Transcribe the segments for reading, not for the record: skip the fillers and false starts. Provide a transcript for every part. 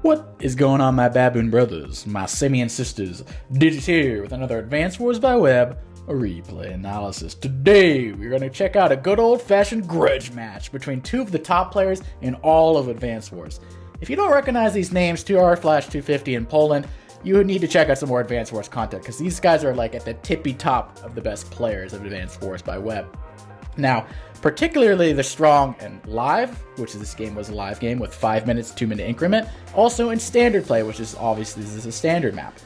What is going on, my baboon brothers, my simian sisters? Digits here with another Advanced Wars by Web replay analysis. Today, we're going to check out a good old-fashioned grudge match between two of the top players in all of Advanced Wars. If you don't recognize these names, 2R/250 in Poland, you need to check out some more Advanced Wars content, because these guys are like at the tippy top of the best players of Advanced Wars by Web. Now, particularly the strong and live, which this game was a live game with 5 minutes, 2-minute increment. Also in standard play, which is obviously this is a standard map.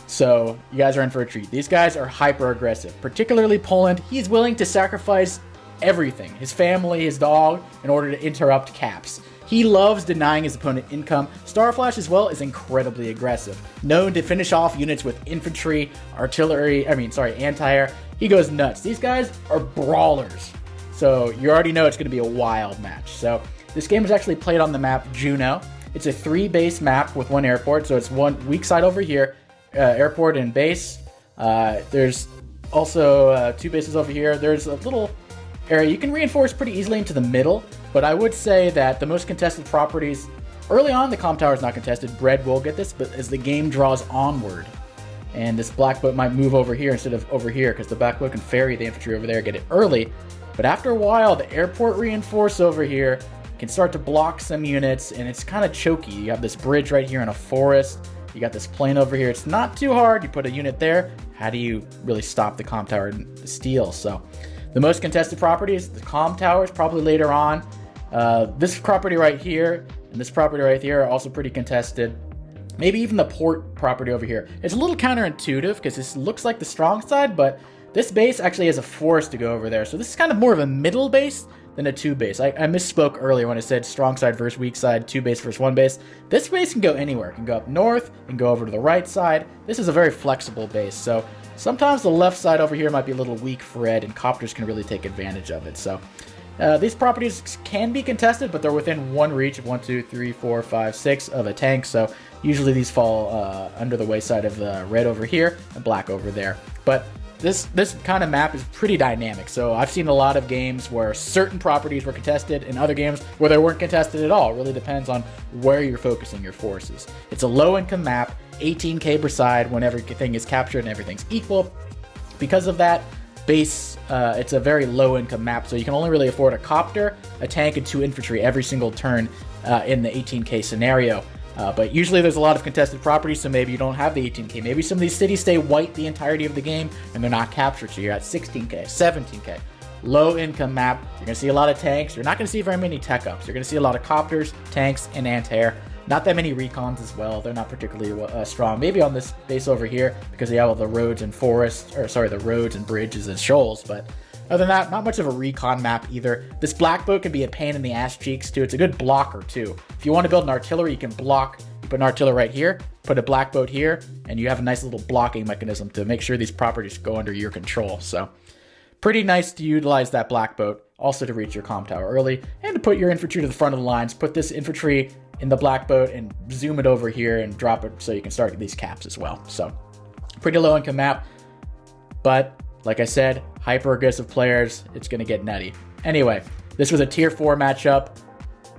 So you guys are in for a treat. These guys are hyper aggressive, particularly Poland. He's willing to sacrifice everything, his family, his dog, in order to interrupt caps. He loves denying his opponent income. Starflash as well is incredibly aggressive, known to finish off units with infantry, anti-air. He goes nuts. These guys are brawlers. So you already know it's going to be a wild match. So this game is actually played on the map Juno. It's a 3-base map with 1 airport. So it's 1 weak side over here, airport and base. There's also 2 bases over here. There's a little area you can reinforce pretty easily into the middle. But I would say that the most contested properties, early on the comm tower is not contested. Bread will get this, but as the game draws onward, and this black boat might move over here instead of over here, because the black boat can ferry the infantry over there, get it early. But after a while, the airport reinforce over here can start to block some units, and it's kind of choky. You have this bridge right here in a forest. You got this plane over here. It's not too hard. You put a unit there. How do you really stop the comm tower and steal? So the most contested properties, the comm towers, probably later on. This property right here and this property right here are also pretty contested. Maybe even the port property over here. It's a little counterintuitive because this looks like the strong side, but this base actually has a forest to go over there. So this is kind of more of a middle base than a 2 base. I misspoke earlier when I said strong side versus weak side, 2 base versus 1 base. This base can go anywhere. It can go up north and go over to the right side. This is a very flexible base. So sometimes the left side over here might be a little weak for red, and copters can really take advantage of it. So these properties can be contested, but they're within 1 reach of 1, 2, 3, 4, 5, 6 of a tank. So usually these fall under the wayside of the red over here and black over there. But this kind of map is pretty dynamic. So I've seen a lot of games where certain properties were contested and other games where they weren't contested at all. It really depends on where you're focusing your forces. It's a low income map, 18k per side when everything is captured and everything's equal. Because of that, base, it's a very low income map, so you can only really afford a copter, a tank, and 2 infantry every single turn in the 18k scenario. But usually there's a lot of contested properties, so maybe you don't have the 18k. Maybe some of these cities stay white the entirety of the game and they're not captured, so you're at 16k, 17k. Low income map, you're going to see a lot of tanks. You're not going to see very many tech ups. You're going to see a lot of copters, tanks, and anti-air. Not that many recons as well. They're not particularly strong. Maybe on this base over here because they have all the roads and forests, the roads and bridges and shoals. But other than that, not much of a recon map either. This black boat can be a pain in the ass cheeks too. It's a good blocker too. If you want to build an artillery, you can block. You put an artillery right here, put a black boat here, and you have a nice little blocking mechanism to make sure these properties go under your control. So pretty nice to utilize that black boat. Also to reach your comm tower early and to put your infantry to the front of the lines. Put this infantry in the black boat and zoom it over here and drop it so you can start these caps as well. So pretty low income map, but like I said, hyper aggressive players, it's going to get nutty. Anyway, this was a tier 4 matchup.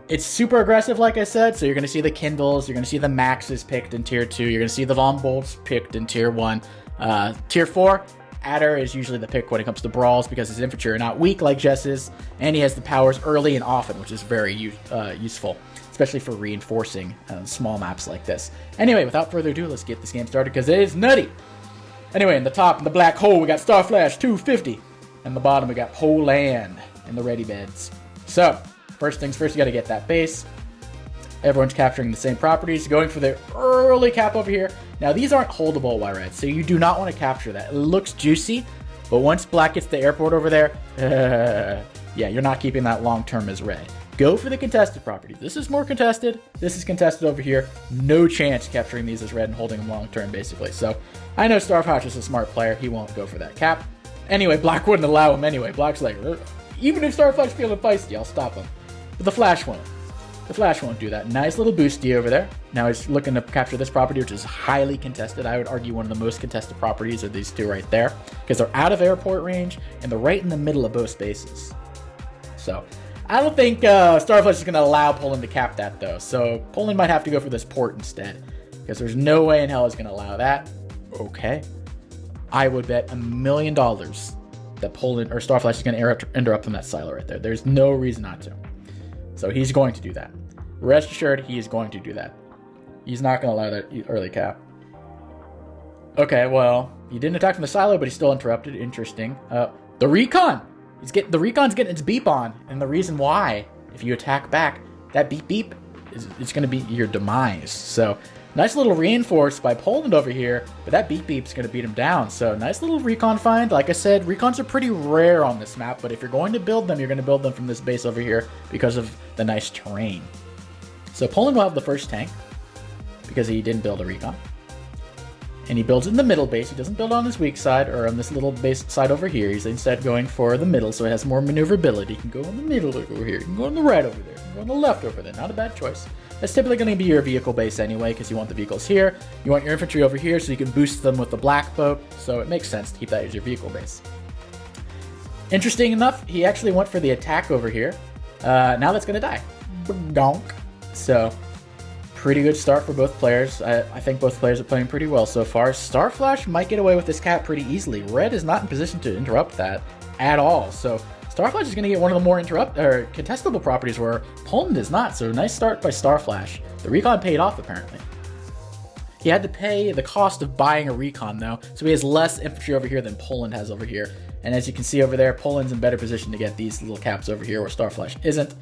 It's super aggressive, like I said, so you're going to see the Kindles, you're going to see the Maxes picked in tier 2, you're going to see the Von Bolts picked in tier 1. Tier 4, Adder is usually the pick when it comes to brawls because his infantry are not weak like Jess's, and he has the powers early and often, which is very useful, especially for reinforcing small maps like this. Anyway, without further ado, let's get this game started because it is nutty. Anyway, in the top, in the black hole, we got Starflash 250. And the bottom, we got Poland in the ready beds. So, first things first, you got to get that base. Everyone's capturing the same properties, going for the early cap over here. Now, these aren't holdable by red, so you do not want to capture that. It looks juicy, but once black gets the airport over there, yeah, you're not keeping that long term as red. Go for the contested properties. This is more contested. This is contested over here. No chance capturing these as red and holding them long term, basically. So I know Starflash is a smart player. He won't go for that cap. Anyway, black wouldn't allow him anyway. Black's like, even if Starflash feeling feisty, I'll stop him. But the Flash won't. The Flash won't do that. Nice little boosty over there. Now he's looking to capture this property, which is highly contested. I would argue one of the most contested properties are these 2 right there, because they're out of airport range and they're right in the middle of both spaces. So I don't think Starflash is going to allow Poland to cap that, though. So Poland might have to go for this port instead, because there's no way in hell it's going to allow that. Okay. I would bet $1 million that Poland or Starflash is going to interrupt from that silo right there. There's no reason not to. So he's going to do that. Rest assured, he is going to do that. He's not going to allow that early cap. Okay, well, he didn't attack from the silo, but he still interrupted. Interesting. The recon! The recon's getting its beep on, and the reason why, if you attack back, that beep beep is going to be your demise. So, nice little reinforce by Poland over here, but that beep beep's going to beat him down. So, nice little recon find. Like I said, recons are pretty rare on this map, but if you're going to build them, you're going to build them from this base over here because of the nice terrain. So, Poland will have the first tank because he didn't build a recon. And he builds in the middle base. He doesn't build on this weak side or on this little base side over here. He's instead going for the middle, so it has more maneuverability. He can go in the middle over here. He can go on the right over there. He can go on the left over there. Not a bad choice. That's typically going to be your vehicle base anyway, because you want the vehicles here. You want your infantry over here, so you can boost them with the black boat. So it makes sense to keep that as your vehicle base. Interesting enough, he actually went for the attack over here. Now that's going to die. Donk. So pretty good start for both players. I think both players are playing pretty well so far. Starflash might get away with this cap pretty easily. Red is not in position to interrupt that at all. So Starflash is going to get one of the more contestable properties where Poland is not. So nice start by Starflash. The recon paid off apparently. He had to pay the cost of buying a recon though, so he has less infantry over here than Poland has over here. And as you can see over there, Poland's in better position to get these little caps over here where Starflash isn't.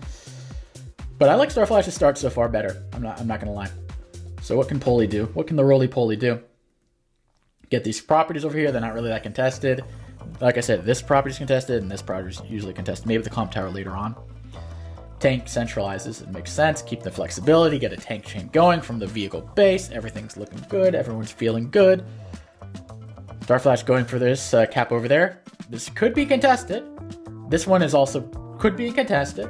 But I like Starflash's start so far better. I'm not gonna lie. So what can Poly do? What can the roly-poly do? Get these properties over here. They're not really that contested. Like I said, this property's contested and this property's usually contested. Maybe the comp tower later on. Tank centralizes. It makes sense. Keep the flexibility. Get a tank chain going from the vehicle base. Everything's looking good. Everyone's feeling good. Starflash going for this cap over there. This could be contested. This one is also could be contested.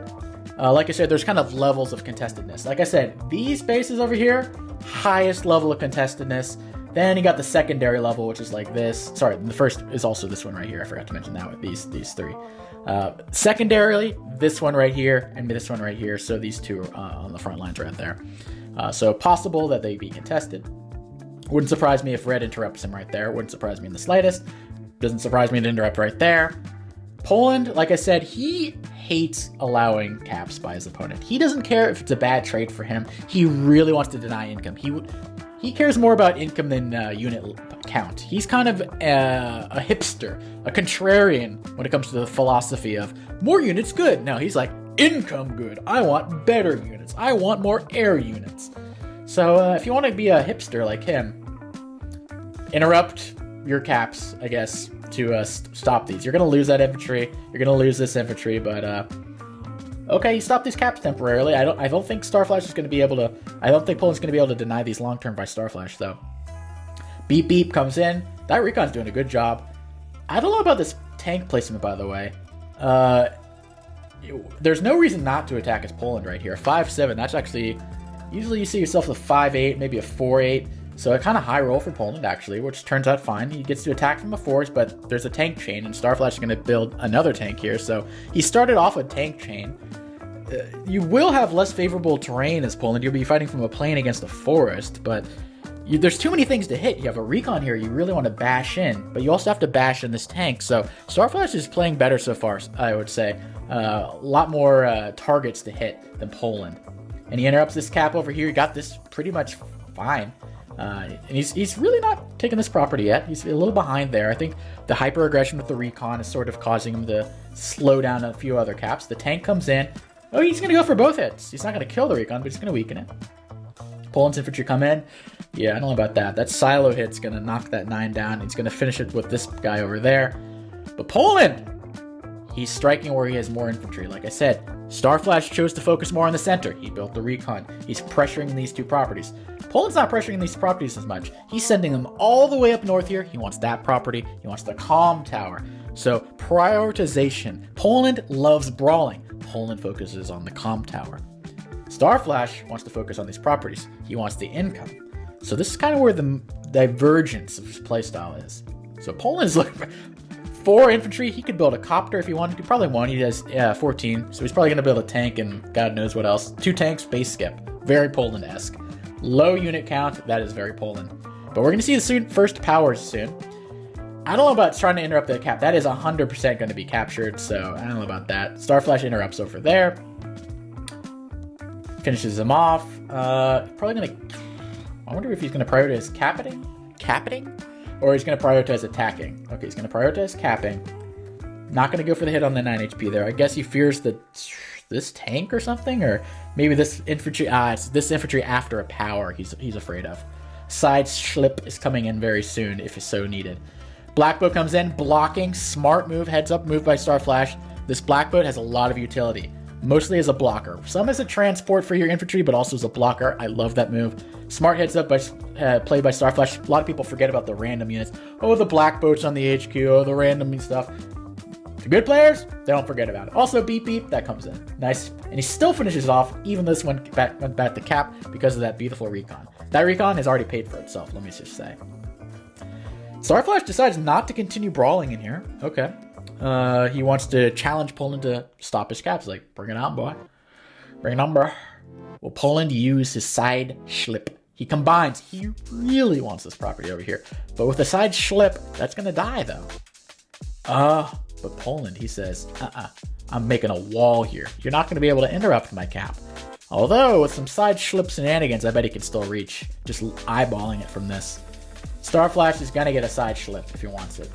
Like I said, there's kind of levels of contestedness. Like I said, these bases over here, highest level of contestedness. Then you got the secondary level, which is like this. Sorry, the first is also this one right here. I forgot to mention that with these three. Secondarily, this one right here and this one right here. So these two are on the front lines right there. So possible that they be contested. Wouldn't surprise me if Red interrupts him right there. Wouldn't surprise me in the slightest. Doesn't surprise me to interrupt right there. Poland, like I said, he hates allowing caps by his opponent. He doesn't care if it's a bad trade for him. He really wants to deny income. He cares more about income than unit count. He's kind of a hipster, a contrarian when it comes to the philosophy of more units good. No, he's like, income good. I want better units. I want more air units. So if you want to be a hipster like him, interrupt your caps, I guess, to stop these. You're going to lose that infantry. You're going to lose this infantry, but okay, you stop these caps temporarily. I don't think Starflash is going to be able to. I don't think Poland's going to be able to deny these long term by Starflash though. Beep beep comes in. That recon's doing a good job. I don't know about this tank placement, by the way. There's no reason not to attack as Poland right here. 5-7. That's actually usually you see yourself a 5-8, maybe a 4-8. So a kind of high roll for Poland, actually, which turns out fine. He gets to attack from the forest, but there's a tank chain, and Starflash is going to build another tank here. So he started off a tank chain. You will have less favorable terrain as Poland. You'll be fighting from a plain against a forest, but there's too many things to hit. You have a recon here you really want to bash in, but you also have to bash in this tank. So Starflash is playing better so far, I would say. A lot more targets to hit than Poland. And he interrupts this cap over here. He got this pretty much fine. And he's really not taking this property yet. He's a little behind there. I think the hyper aggression with the recon is sort of causing him to slow down a few other caps. The tank comes in. Oh, he's going to go for both hits. He's not going to kill the recon, but he's going to weaken it. Poland's infantry come in. Yeah, I don't know about that. That silo hit's going to knock that 9 down. He's going to finish it with this guy over there. But Poland! He's striking where he has more infantry. Like I said, Starflash chose to focus more on the center. He built the recon. He's pressuring these two properties. Poland's not pressuring these properties as much. He's sending them all the way up north here. He wants that property. He wants the calm tower. So prioritization. Poland loves brawling. Poland focuses on the calm tower. Starflash wants to focus on these properties. He wants the income. So this is kind of where the divergence of his playstyle is. So Poland is looking 4 infantry. He could build a copter if he wanted to. Probably won't. He has 14, so he's probably going to build a tank and God knows what else. 2 tanks, base skip. Very Poland-esque. Low unit count. That is very Poland. But we're going to see the first powers soon. I don't know about trying to interrupt the cap. That is 100% going to be captured, so I don't know about that. Starflash interrupts over there. Finishes him off. Probably going to... I wonder if he's going to prioritize capping? Or he's going to prioritize attacking. Okay, he's going to prioritize capping. Not going to go for the hit on the 9 HP there. I guess he fears this tank or something? Or maybe this infantry... it's this infantry after a power he's afraid of. Side Schlip is coming in very soon if it's so needed. Blackboat comes in, blocking. Smart move, heads up move by Starflash. This Blackboat has a lot of utility. Mostly as a blocker. Some as a transport for your infantry, but also as a blocker. I love that move. Smart heads up by played by Starflash. A lot of people forget about the random units. Oh, the Blackboats on the HQ. Oh, the random stuff. The good players, they don't forget about it. Also, beep beep, that comes in. Nice. And he still finishes off, even this one went back to cap because of that beautiful recon. That recon has already paid for itself, let me just say. Starflash decides not to continue brawling in here. Okay. He wants to challenge Poland to stop his caps. Like, bring it on, boy. Bring it on, bro. Will Poland use his side Schlip? He combines. He really wants this property over here. But with the side Schlip, that's going to die, though. But Poland, he says, I'm making a wall here. You're not going to be able to interrupt my cap. Although, with some side Schlip shenanigans, I bet he can still reach. Just eyeballing it from this. Starflash is going to get a side Schlip if he wants it.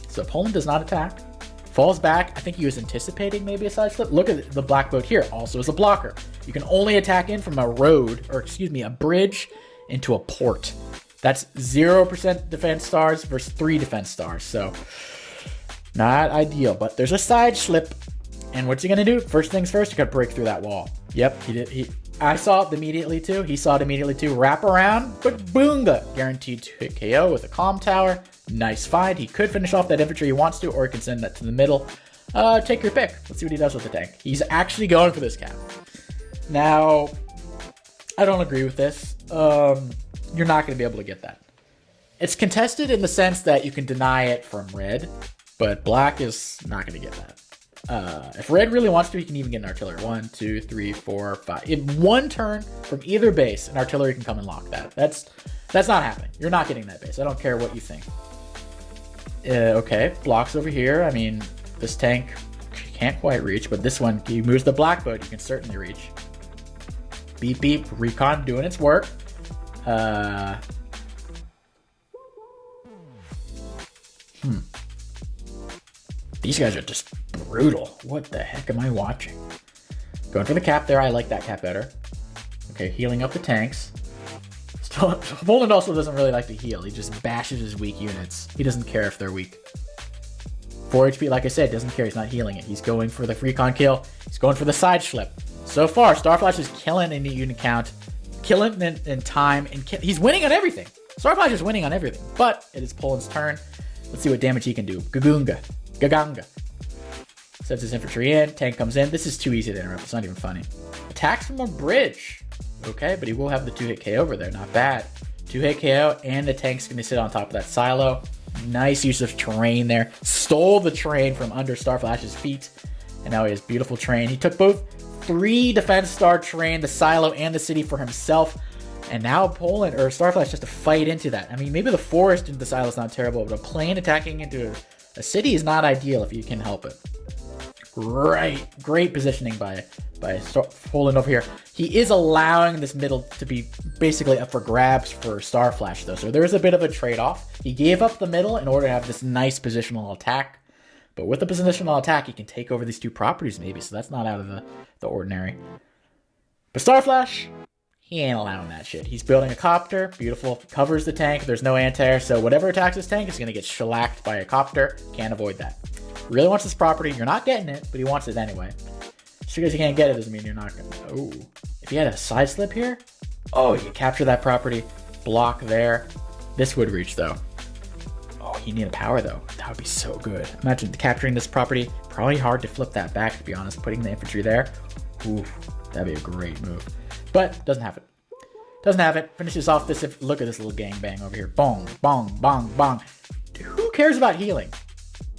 So Poland does not attack. Falls back. I think he was anticipating maybe a side Schlip. Look at the Blackboat here. Also as a blocker. You can only attack in from a road, or excuse me, a bridge into a port. That's 0% defense stars versus 3 defense stars. So, not ideal. But there's a side Schlip. And what's he going to do? First things first, you got to break through that wall. Yep, he did. I saw it immediately too. He saw it immediately too. Wrap around, but boonga. Guaranteed to hit KO with a calm tower. Nice find. He could finish off that infantry he wants to, or he can send that to the middle. Take your pick. Let's see what he does with the tank. He's actually going for this cap. Now, I don't agree with this. You're not going to be able to get that. It's contested in the sense that you can deny it from red, but black is not going to get that. If red really wants to, he can even get an artillery. 1, 2, 3, 4, 5. In one turn from either base, an artillery can come and lock that. That's not happening. You're not getting that base. I don't care what you think. Okay, blocks over here. I mean, this tank can't quite reach, but this one, he moves the Blackboat. You can certainly reach. Beep beep. Recon doing its work. These guys are just brutal. What the heck am I watching? Going for the cap there. I like that cap better. Okay, healing up the tanks. Poland also doesn't really like to heal. He just bashes his weak units. He doesn't care if they're weak. 4 HP, like I said, doesn't care. He's not healing it. He's going for the recon kill. He's going for the side Schlip. So far, Starflash is killing in the unit count, killing in time, and he's winning on everything. Starflash is winning on everything, but it is Poland's turn. Let's see what damage he can do. Gaganga. Sends his infantry in. Tank comes in. This is too easy to interrupt. It's not even funny. Attacks from a bridge. Okay, but he will have the 2-hit KO over there. Not bad. 2-hit KO, and the tank's going to sit on top of that silo. Nice use of terrain there. Stole the train from under Starflash's feet. And now he has beautiful terrain. He took both 3 defense star terrain, the silo, and the city for himself. And now Poland, or Starflash, has to fight into that. I mean, maybe the forest into the silo is not terrible, but a plane attacking into a city is not ideal if you can help it. Great positioning by Poland over here. He is allowing this middle to be basically up for grabs for Starflash, though. So there's a bit of a trade-off. He gave up the middle in order to have this nice positional attack. But with the positional attack, he can take over these 2 properties maybe. So that's not out of the ordinary. But Starflash, he ain't allowing that shit. He's building a copter. Beautiful. Covers the tank. There's no anti-air. So whatever attacks this tank is going to get shellacked by a copter. Can't avoid that. Really wants this property. You're not getting it, but he wants it anyway. Just because you can't get it doesn't mean you're not going to. Oh, if he had a side Schlip here, oh, you capture that property. Block there. This would reach, though. Oh, you need a power, though. That would be so good. Imagine capturing this property. Probably hard to flip that back, to be honest. Putting the infantry there. Ooh, that'd be a great move. But doesn't have it. Doesn't have it. Finishes off this. Look at this little gangbang over here. Bong, bong, bong, bong. Dude, who cares about healing?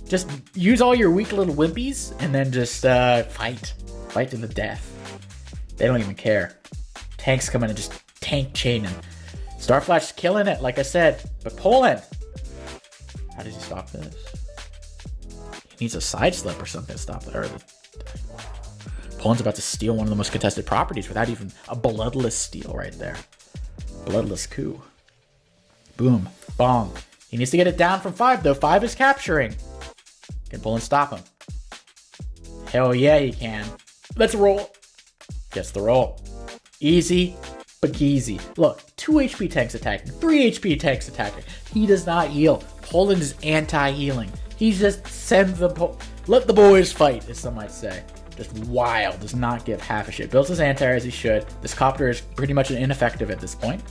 Just use all your weak little wimpies and then just fight. Fight to the death. They don't even care. Tanks come in and just tank chaining. Starflash killing it, like I said. But Poland, how does he stop this? He needs a side slip or something to stop that. Poland's about to steal one of the most contested properties without even a bloodless steal right there. Bloodless coup. Boom. Bong. He needs to get it down from 5, though. 5 is capturing. Can Poland stop him? Hell yeah, he can. Let's roll. Gets the roll. Easy, but easy. Look, 2 HP tanks attacking, 3 HP tanks attacking. He does not heal. Poland is anti-healing. He just sends let the boys fight, as some might say. Just wild. Does not give half a shit. Builds his anti as he should. This copter is pretty much ineffective at this point.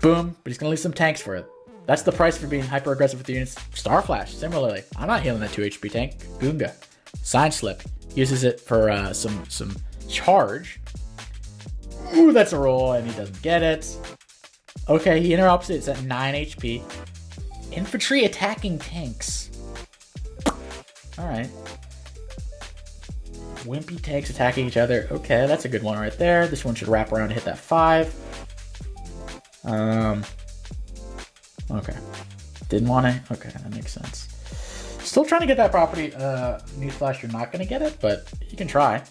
Boom. But he's going to leave some tanks for it. That's the price for being hyper aggressive with the units. Starflash, similarly. I'm not healing that 2 HP tank. Gunga. Side slip. Uses it for some charge. Ooh, that's a roll, and he doesn't get it. Okay, he interrupts it. It's at 9 HP. Infantry attacking tanks. Alright. Wimpy tanks attacking each other. Okay, that's a good one right there. This one should wrap around and hit that 5. Okay. Didn't want to. Okay, that makes sense. Still trying to get that property. Newsflash, you're not going to get it, but you can try.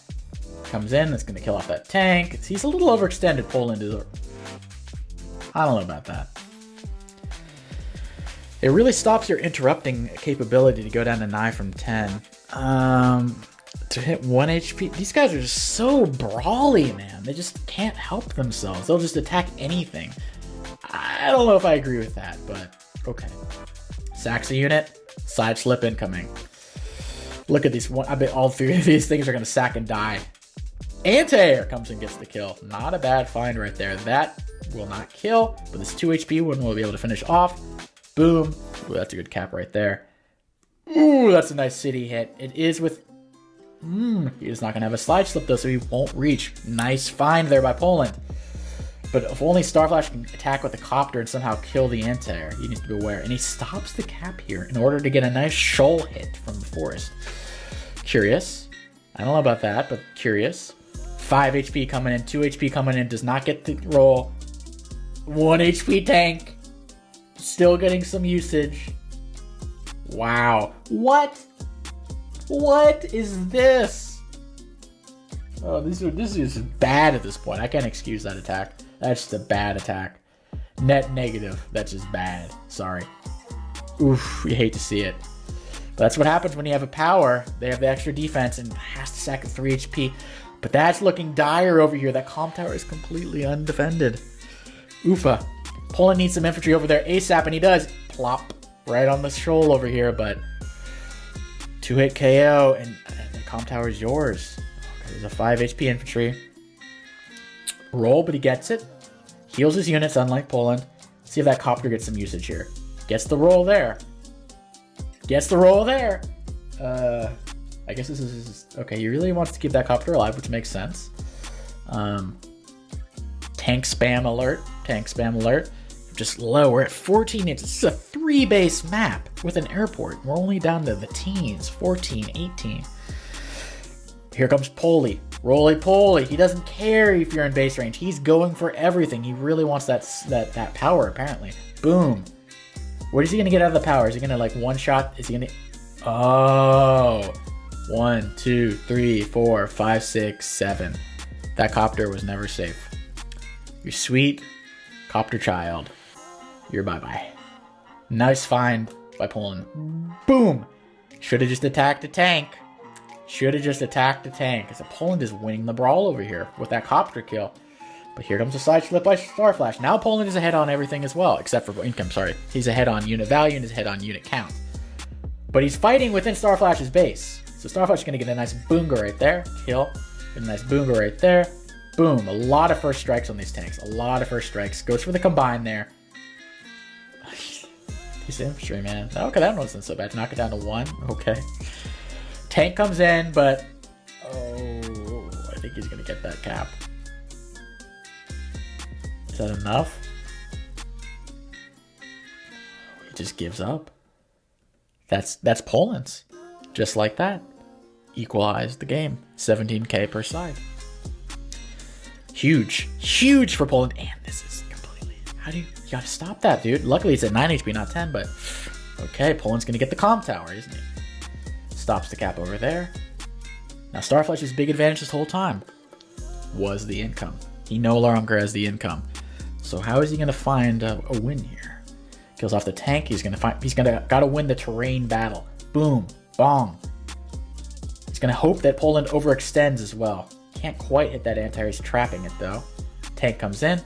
Comes in, it's going to kill off that tank. He's a little overextended. Poland is. I don't know about that. It really stops your interrupting capability to go down to 9 from 10. To hit 1 HP. These guys are just so brawly, man. They just can't help themselves. They'll just attack anything. I don't know if I agree with that, but okay. Sacks a unit. Side slip incoming. Look at these. I bet all 3 of these things are going to sack and die. Anti-air comes and gets the kill. Not a bad find right there. That will not kill, but this 2 HP one will be able to finish off. Boom. Ooh, that's a good cap right there. Ooh, that's a nice city hit. It is with... he is not going to have a slide slip, though, so he won't reach. Nice find there by Poland. But if only Starflash can attack with a copter and somehow kill the anti-air, he needs to be aware. And he stops the cap here in order to get a nice shoal hit from the forest. Curious. I don't know about that, but curious. 5 HP coming in, 2 HP coming in, does not get the roll. 1 HP tank. Still getting some usage. Wow. What? What is this? Oh, this is bad at this point. I can't excuse that attack. That's just a bad attack. Net negative. That's just bad. Sorry. Oof, you hate to see it. But that's what happens when you have a power. They have the extra defense and has to sack at 3 HP. But that's looking dire over here. That comm tower is completely undefended. Oofa. Poland needs some infantry over there ASAP, and he does. Plop. Right on the shoal over here, but 2-hit KO, and the comm tower is yours. Okay, there's a 5 HP infantry. Roll, but he gets it. Heals his units, unlike Poland. See if that copter gets some usage here. Gets the roll there. Gets the roll there. I guess this is... Okay, he really wants to keep that copter alive, which makes sense. Tank spam alert. Tank spam alert. Just low. We're at 14 inches. This is a 3-base map with an airport. We're only down to the teens. 14, 18. Here comes Poly. Roly-poly. He doesn't care if you're in base range. He's going for everything. He really wants that power, apparently. Boom. What is he going to get out of the power? Is he going to, like, one-shot? Is he going to... Oh. 1, 2, 3, 4, 5, 6, 7. That copter was never safe. You're sweet copter child. You're bye-bye. Nice find by Poland. Boom! Should have just attacked the tank. Should have just attacked the tank. Because Poland is winning the brawl over here with that copter kill. But here comes a side slip by Starflash. Now Poland is ahead on everything as well. Except for income, sorry. He's ahead on unit value and he's ahead on unit count. But he's fighting within Starflash's base. So Starflash is going to get a nice boonga right there. Kill. Get a nice boonga right there. Boom. A lot of first strikes on these tanks. A lot of first strikes. Goes for the combine there. He's infantry, man. Okay, that wasn't so bad. Knock it down to 1. Okay. Tank comes in, but... Oh, I think he's going to get that cap. Is that enough? He just gives up. That's Poland's. Just like that. Equalized the game. 17k per side. Huge. Huge for Poland. And this is completely... You gotta stop that, dude. Luckily it's at 9 HP, not 10, but... Okay, Poland's gonna get the Comm Tower, isn't he? Stops the cap over there. Now Starflash's big advantage this whole time was the income. He no longer has the income. So how is he gonna find a win here? Kills off the tank. He's gotta win the terrain battle. Boom, bong. He's gonna hope that Poland overextends as well. Can't quite hit that anti-air. He's trapping it though. Tank comes in.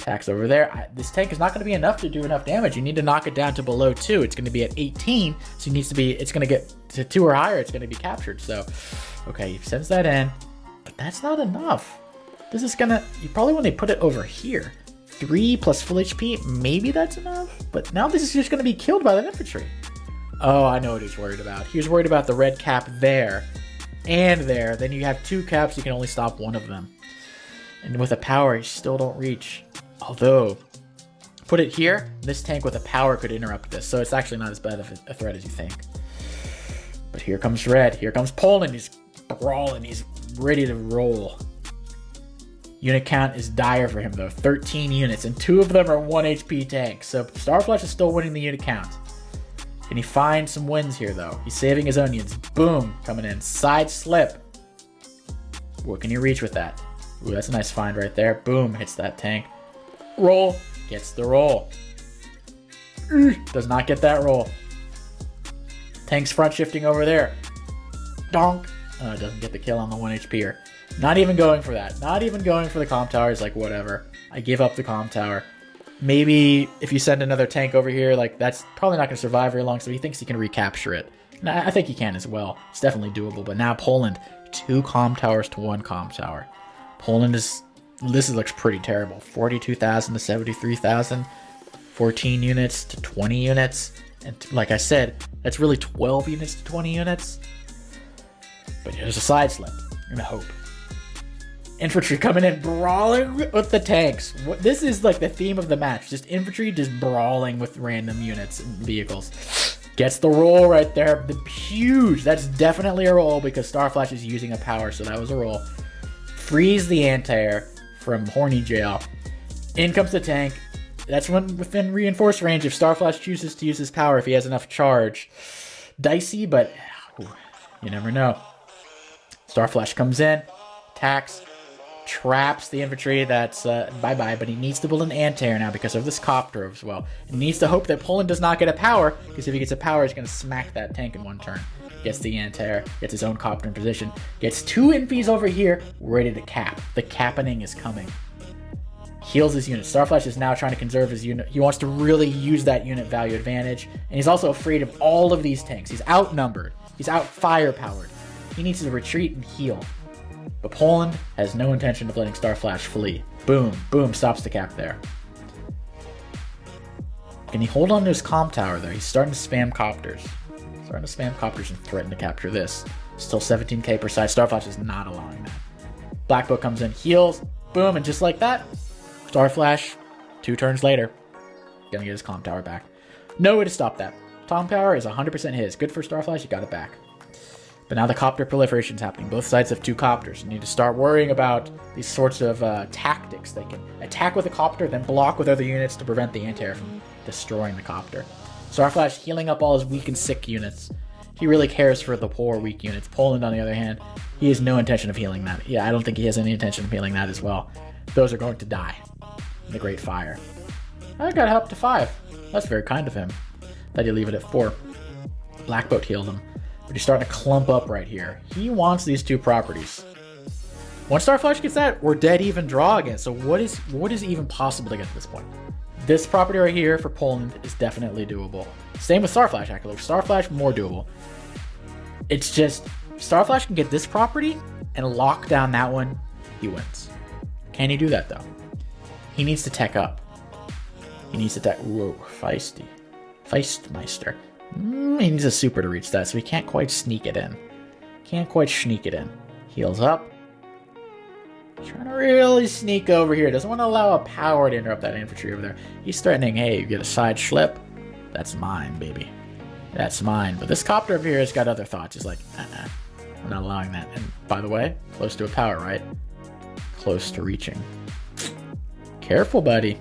Attacks over there. This tank is not going to be enough to do enough damage. You need to knock it down to below 2. It's going to be at 18, so it's going to get to 2 or higher. It's going to be captured. So, okay, he sends that in, but that's not enough. This is going to, you probably want to put it over here. 3 plus full HP, maybe that's enough. But now this is just going to be killed by the infantry. Oh, I know what he's worried about. He was worried about the red cap there and there. Then you have 2 caps, you can only stop one of them. And with a power, you still don't reach. Although, put it here, this tank with a power could interrupt this, so it's actually not as bad of a threat as you think. But here comes Red, here comes Poland, he's brawling, he's ready to roll. Unit count is dire for him though, 13 units, and 2 of them are 1 HP tanks, so Starflash is still winning the unit count. Can he find some wins here though? He's saving his onions. Boom, coming in, side slip. What can he reach with that? Ooh, that's a nice find right there. Boom, hits that tank. Roll, gets the roll. Does not get that roll. Tank's front shifting over there. Donk. Doesn't get the kill on the 1 HP'er. Not even going for that. Not even going for the Comm Tower. He's like, whatever. I give up the Comm Tower. Maybe if you send another tank over here, like that's probably not going to survive very long, so he thinks he can recapture it. And I think he can as well. It's definitely doable. But now Poland, 2 Comm Towers to 1 Comm Tower. Poland is... This looks pretty terrible. 42,000 to 73,000. 14 units to 20 units. And like I said, that's really 12 units to 20 units. But there's a side slip. You're gonna hope. Infantry coming in, brawling with the tanks. This is like the theme of the match. Just infantry just brawling with random units and vehicles. Gets the roll right there. The huge. That's definitely a roll because Starflash is using a power, so that was a roll. Freeze the anti-air from Horny Jail. In comes the tank. That's when within reinforced range if Starflash chooses to use his power if he has enough charge. Dicey, but you never know. Starflash comes in, attacks, traps the infantry. That's bye-bye, but he needs to build an anti-air now because of this copter as well. He needs to hope that Poland does not get a power, because if he gets a power, he's going to smack that tank in 1 turn. Gets the anti-air, gets his own copter in position, gets 2 infis over here, ready to cap. The capping is coming. Heals his unit. Starflash is now trying to conserve his unit. He wants to really use that unit value advantage, and he's also afraid of all of these tanks. He's outnumbered. He's out-firepowered. He needs to retreat and heal. But Poland has no intention of letting Starflash flee. Boom, boom, stops the cap there. Can he hold on to his Comm Tower there? He's starting to spam copters. Starting to spam copters and threaten to capture this. Still 17k per side. Starflash is not allowing that. Black Book comes in, heals, boom, and just like that, Starflash, 2 turns later, gonna get his Comm Tower back. No way to stop that. Comm Tower is 100% his. Good for Starflash, he got it back. But now the copter proliferation is happening. Both sides have 2 copters. You need to start worrying about these sorts of tactics. They can attack with a copter, then block with other units to prevent the anti-air from destroying the copter. Starflash healing up all his weak and sick units. He really cares for the poor, weak units. Poland, on the other hand, he has no intention of healing that. Yeah, I don't think he has any intention of healing that as well. Those are going to die in the Great Fire. I got help to 5. That's very kind of him. Thought he'd leave it at 4. Black Boat healed him. But he's starting to clump up right here. He wants these 2 properties. Once Starflash gets that, we're dead even draw again. So what is even possible to get to this point? This property right here for Poland is definitely doable. Same with Starflash, actually. Starflash, more doable. It's just, Starflash can get this property and lock down that one, he wins. Can he do that, though? He needs to tech up. He needs to tech... Whoa, feisty. Feistmeister. He needs a super to reach that, so he can't quite sneak it in. Can't quite sneak it in. Heals up. Trying to really sneak over here. Doesn't want to allow a power to interrupt that infantry over there. He's threatening, hey, you get a side slip. That's mine, baby. That's mine. But this copter over here has got other thoughts. He's like, we're not allowing that. And by the way, close to a power, right? Close to reaching. Careful, buddy.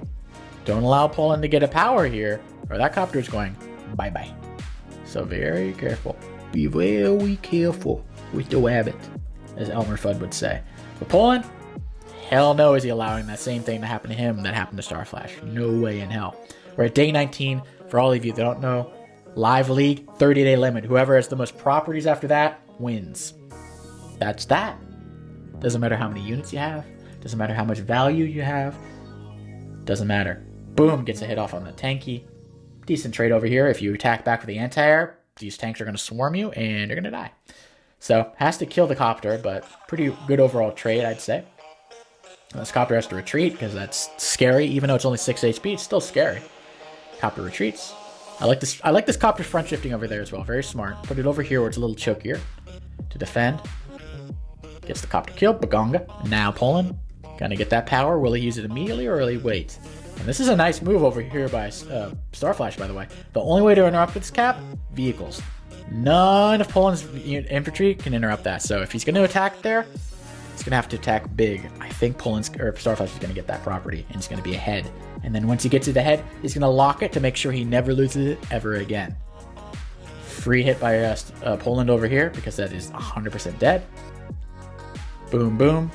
Don't allow Poland to get a power here, or that copter's going bye-bye. So very careful. Be very careful with the rabbit, as Elmer Fudd would say. For Poland, hell no is he allowing that same thing to happen to him that happened to Starflash. No way in hell. We're at day 19. For all of you that don't know, live league, 30-day limit. Whoever has the most properties after that wins. That's that. Doesn't matter how many units you have. Doesn't matter how much value you have. Doesn't matter. Boom, gets a hit off on the tanky. Decent trade over here. If you attack back with the anti-air, these tanks are going to swarm you and you're going to die. So, has to kill the copter, but pretty good overall trade, I'd say. This copter has to retreat because that's scary. Even though it's only 6 HP, it's still scary. Copter retreats. I like this copter front shifting over there as well. Very smart. Put it over here where it's a little chokier to defend. Gets the copter killed. Bagonga. Now Poland. Gonna get that power. Will he use it immediately or will he wait? And this is a nice move over here by Starflash, by the way. The only way to interrupt this cap, vehicles. None of Poland's infantry can interrupt that. So if he's going to attack there, he's going to have to attack big. I think Starflash is going to get that property, and he's going to be ahead. And then once he gets it ahead, he's going to lock it to make sure he never loses it ever again. Free hit by Poland over here, because that is 100% dead. Boom, boom.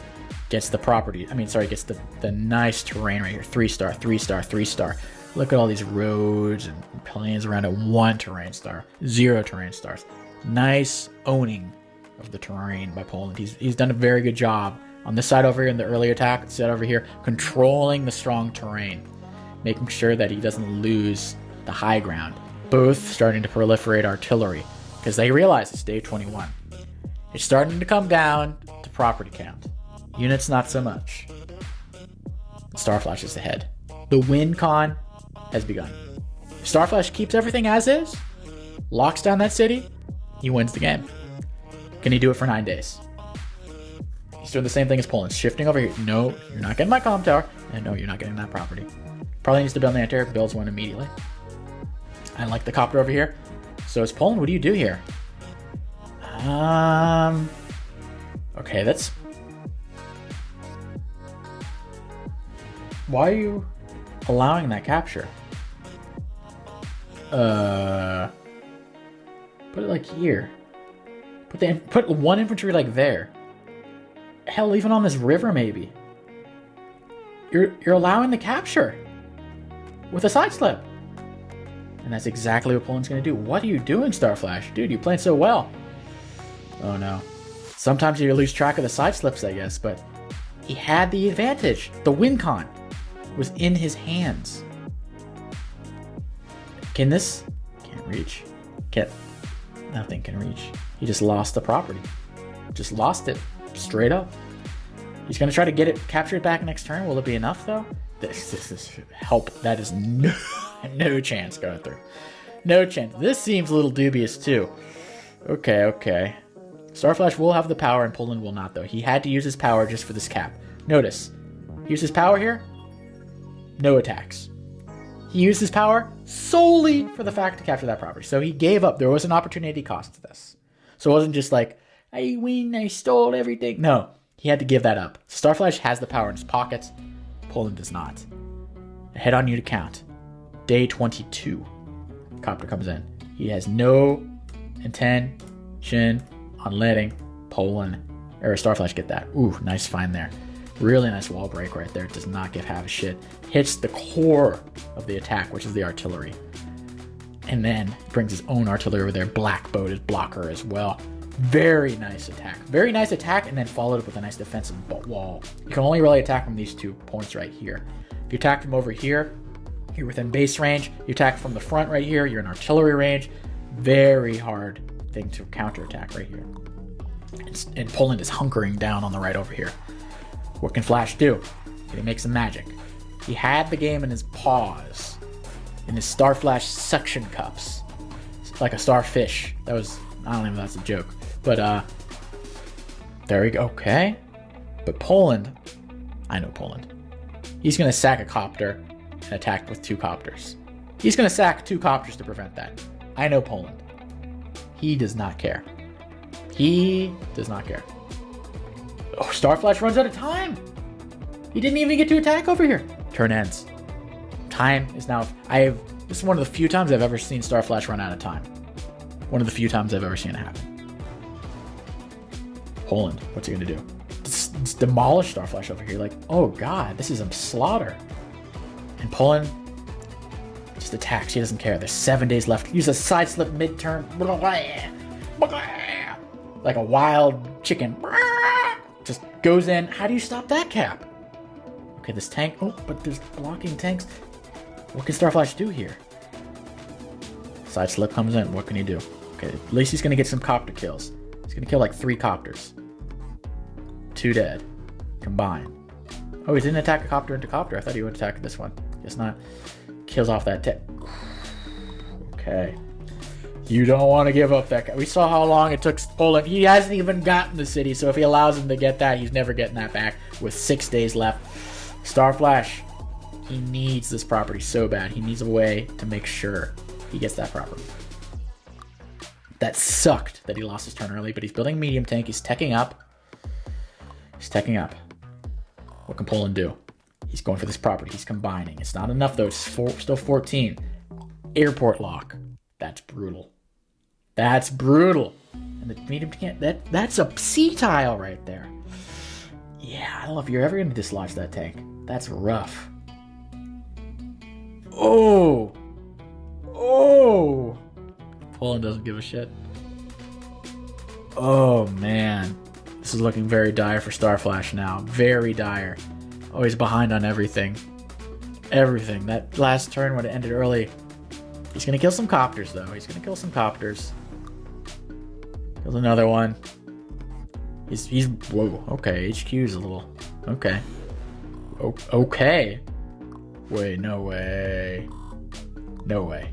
Gets the property. Gets the nice terrain right here. 3-star, 3-star, 3-star. Look at all these roads and plains around it. 1 terrain star. 0 terrain stars. Nice owning of the terrain by Poland. He's done a very good job on this side over here in the early attack. This side over here, controlling the strong terrain. Making sure that he doesn't lose the high ground. Both starting to proliferate artillery. Because they realize it's day 21. It's starting to come down to property count. Units, not so much. Starflash is ahead. The win con has begun. If Starflash keeps everything as is, locks down that city, he wins the game. Can he do it for 9 days? He's doing the same thing as Poland. Shifting over here. No, you're not getting my comm tower. And no, you're not getting that property. Probably needs to build an anti-air. Builds one immediately. I like the copter over here. So is Poland. What do you do here? Okay, that's... Why are you allowing that capture? Put it like here. Put 1 infantry like there. Hell, even on this river maybe. You're allowing the capture with a side slip. And that's exactly what Poland's gonna do. What are you doing, Starflash? Dude, you're playing so well. Oh no. Sometimes you lose track of the side slips, I guess, but he had the advantage. The win con was in his hands. Can this? Can't reach. Nothing can reach. He just lost the property. Just lost it. Straight up. He's going to try to get it captured back next turn. Will it be enough, though? This is help. That is no chance going through. No chance. This seems a little dubious, too. Okay. Starflash will have the power, and Poland will not, though. He had to use his power just for this cap. Notice. Use his power here. No attacks. He used his power solely for the fact to capture that property. So he gave up. There was an opportunity cost to this. So it wasn't just like, I win, I stole everything. No, he had to give that up. Starflash has the power in his pockets. Poland does not. Head on you to count. Day 22. Copter comes in. He has no intention on letting Poland or Starflash get that. Ooh, nice find there. Really nice wall break right there. It does not give half a shit. Hits the core of the attack, which is the artillery. And then brings his own artillery over there. Black boat is blocker as well. Very nice attack. Very nice attack, and then followed up with a nice defensive wall. You can only really attack from these 2 points right here. If you attack from over here, you're within base range. You attack from the front right here, you're in artillery range. Very hard thing to counterattack right here. And Poland is hunkering down on the right over here. What can Flash do? Can he make some magic? He had the game in his paws. In his Starflash suction cups. Like a starfish. That was... I don't even know if that's a joke. But, there we go. Okay. But Poland... I know Poland. He's going to sack a copter and attack with 2 copters. He's going to sack 2 copters to prevent that. I know Poland. He does not care. He does not care. Oh, Starflash runs out of time. He didn't even get to attack over here. Turn ends. Time is now... This is one of the few times I've ever seen Starflash run out of time. One of the few times I've ever seen it happen. Poland, what's he going to do? Just demolish Starflash over here. Like, oh god, this is a slaughter. And Poland just attacks. He doesn't care. There's 7 days left. Use a side slip mid-turn. Like a wild chicken. Just goes in. How do you stop that cap? Okay, this tank. Oh, but there's blocking tanks. What can Starflash do here? Side slip comes in. What can he do? Okay, at least he's going to get some copter kills. He's going to kill like 3 copters. 2 dead. Combined. Oh, he didn't attack a copter into copter. I thought he would attack this one. Guess not. Kills off that tip. Okay. You don't want to give up that guy. We saw how long it took Poland. He hasn't even gotten the city, so if he allows him to get that, he's never getting that back with 6 days left. Starflash, he needs this property so bad. He needs a way to make sure he gets that property. That sucked that he lost his turn early, but he's building a medium tank. He's teching up. He's teching up. What can Poland do? He's going for this property. He's combining. It's not enough, though. It's still 14. Airport lock. That's brutal. That's brutal. And the medium can't... That's a sea tile right there. Yeah, I don't know if you're ever going to dislodge that tank. That's rough. Oh! Oh! Poland doesn't give a shit. Oh, man. This is looking very dire for Starflash now. Very dire. Oh, he's behind on everything. Everything. That last turn when it ended early. He's going to kill some copters, though. He's going to kill some copters. Kills another one. He's... Whoa. Okay, HQ's a little... Okay. Okay. Wait, no way. No way.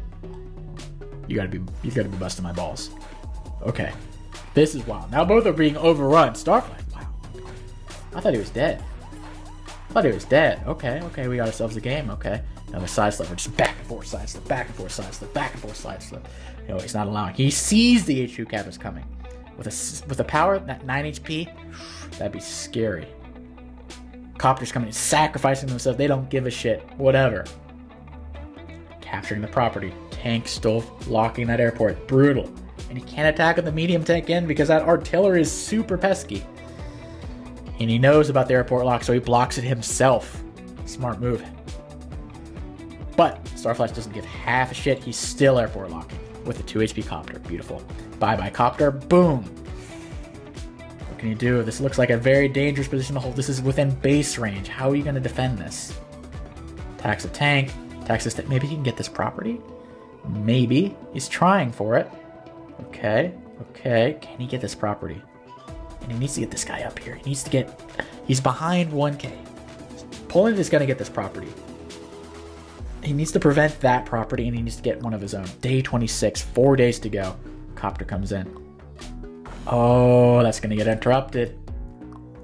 You gotta be busting my balls. Okay. This is wild. Now both are being overrun. Starflash. Wow. I thought he was dead. Okay, we got ourselves a game. Okay. Another side slip. We're just back and forth side slip, back and forth side slip, back and forth side slip. You know, he's not allowing. He sees the HQ cap is coming. With a power, that 9 HP, that'd be scary. Copters coming in, sacrificing themselves. They don't give a shit. Whatever. Capturing the property. Tank still locking that airport. Brutal. And he can't attack with the medium tank in because that artillery is super pesky. And he knows about the airport lock, so he blocks it himself. Smart move. But Starflash doesn't give half a shit. He's still airport locking with a 2 HP copter. Beautiful. Bye-bye copter. Boom. What can you do? This looks like a very dangerous position to hold. This is within base range. How are you going to defend this? Attacks a tank. Attacks this. Maybe he can get this property? Maybe. He's trying for it. Okay. Okay. Can he get this property? And he needs to get this guy up here. He needs to get... He's behind 1k. Poland is going to get this property. He needs to prevent that property, and he needs to get one of his own. Day 26. 4 days to go. Copter comes in. Oh, that's going to get interrupted.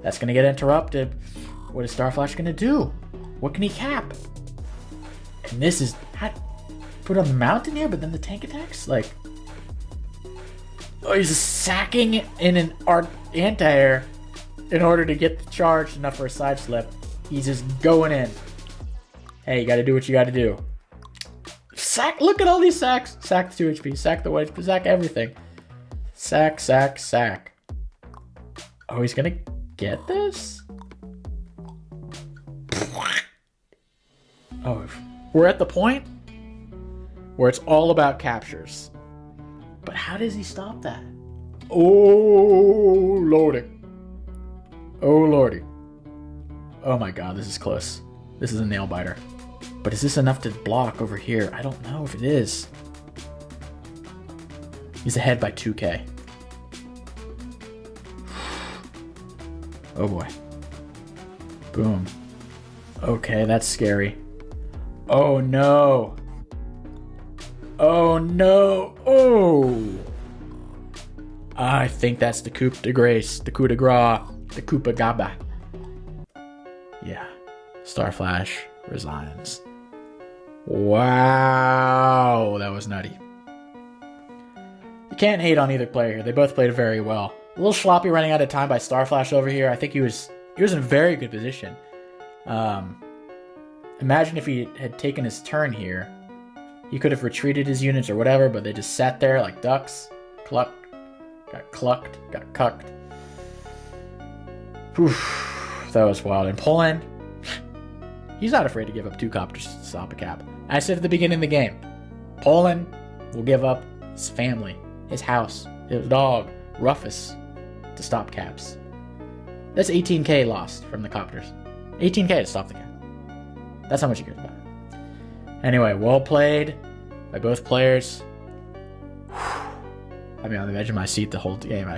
That's going to get interrupted. What is Starflash going to do? What can he cap? And this is... Put on the mountain here, but then the tank attacks? Like... Oh, he's sacking in an anti-air in order to get the charge enough for a side slip. He's just going in. Hey, you gotta do what you gotta do. Sack! Look at all these sacks! Sack the 2 HP, sack the 1 HP, sack everything. Sack, sack, sack. Oh, he's gonna get this? Oh, we're at the point where it's all about captures. But how does he stop that? Oh, lordy. Oh, lordy. Oh my god, this is close. This is a nail biter. But is this enough to block over here? I don't know if it is. He's ahead by 2k. Oh boy. Boom. Okay, that's scary. Oh no. Oh no. Oh. I think that's the coup de grace, the coup de grace, the coup de gaba. Yeah. Starflash resigns. Wow, that was nutty. can't hate on either player here. They both played very well. A little sloppy running out of time by Starflash over here. I think he was in a very good position. Imagine if he had taken his turn here. He could have retreated his units or whatever, but they just sat there like ducks. Clucked. Got clucked. Got cucked. Oof, that was wild. And Poland, he's not afraid to give up 2 copters to stop a cap. I said at the beginning of the game, Poland will give up his family, his house, his dog, Rufus, to stop caps. That's 18k lost from the copters. 18k to stop the cap. That's how much he cares about it. Anyway, well played by both players. I've been on the edge of my seat the whole game.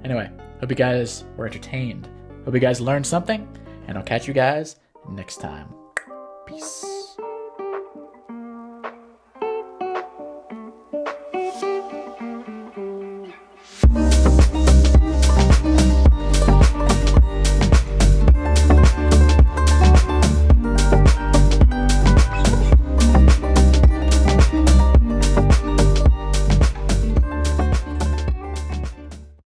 Anyway, hope you guys were entertained. Hope you guys learned something, and I'll catch you guys next time. Peace.